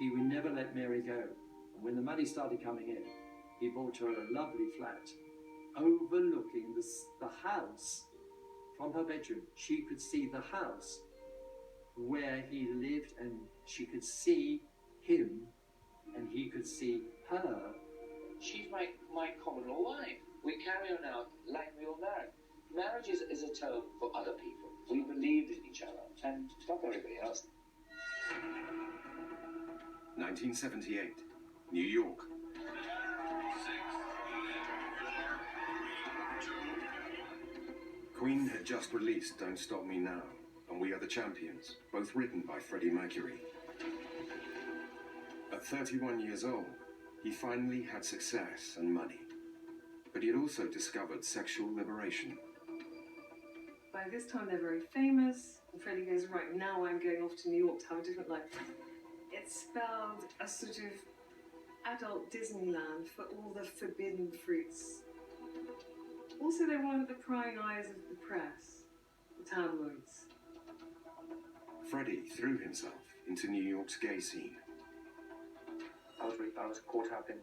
he would never let Mary go. And when the money started coming in, he bought her a lovely flat overlooking the house. From her bedroom, she could see the house where he lived, and she could see him, and he could see her. She's my common law wife. We carry on out like we were married. Marriage is a term for other people. We believed in each other, and stop everybody else. 1978, New York. Queen had just released Don't Stop Me Now and We Are the Champions, both written by Freddie Mercury. At 31 years old, he finally had success and money, but he had also discovered sexual liberation. By this time they're very famous, and Freddie goes, right, now I'm going off to New York to have a different life. It spelled a sort of adult Disneyland for all the forbidden fruits. Also, they weren't the prying eyes of the press, the tabloids. Freddie threw himself into New York's gay scene. I was caught up in,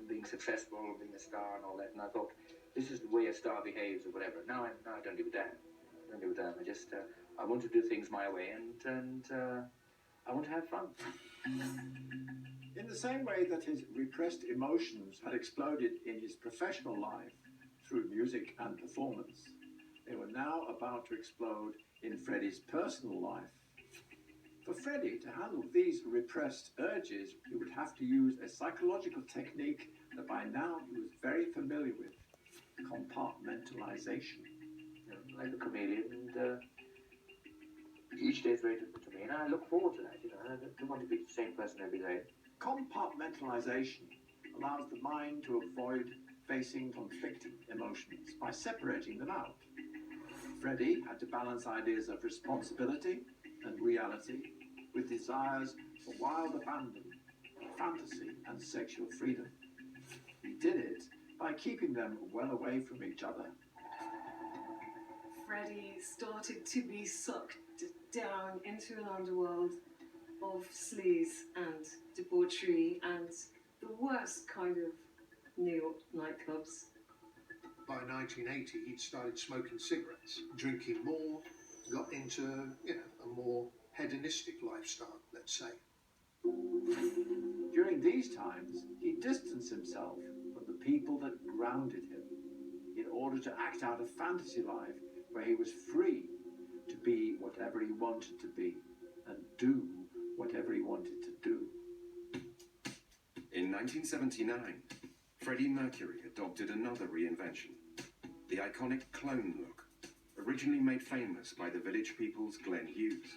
being successful, being a star and all that, and I thought, this is the way a star behaves or whatever. Now I don't give a damn. I don't give a damn. I want to do things my way, and I want to have fun. In the same way that his repressed emotions had exploded in his professional life through music and performance, they were now about to explode in Freddie's personal life. For Freddie to handle these repressed urges, he would have to use a psychological technique that by now he was very familiar with: compartmentalization. Like a chameleon, and each day is very different to me, and I look forward to that. I don't want to be the same person every day. Compartmentalization allows the mind to avoid facing conflicting emotions by separating them out. Freddie had to balance ideas of responsibility and reality with desires for wild abandon, fantasy, and sexual freedom. He did it by keeping them well away from each other. Freddie started to be sucked down into an underworld of sleaze and debauchery and the worst kind of New York nightclubs. By 1980, he'd started smoking cigarettes, drinking more, got into, a more hedonistic lifestyle, let's say. During these times, he distanced himself from the people that grounded him in order to act out a fantasy life where he was free to be whatever he wanted to be and do whatever he wanted to do. In 1979, Freddie Mercury adopted another reinvention, the iconic clone look, originally made famous by the Village People's Glenn Hughes.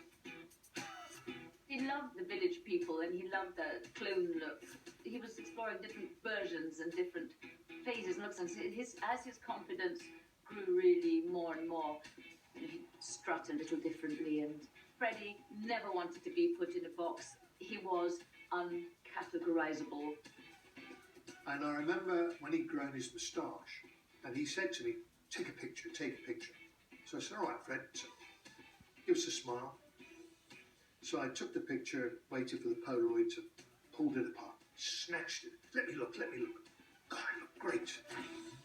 He loved the Village People and he loved the clone look. He was exploring different versions and different phases and looks, and as his confidence grew really more and more, he strut a little differently, and Freddie never wanted to be put in a box. He was uncategorizable. And I remember when he'd grown his moustache, and he said to me, take a picture. So I said, all right, Fred, give us a smile. So I took the picture, waited for the Polaroid to pulled it apart, snatched it. Let me look. God, I look great.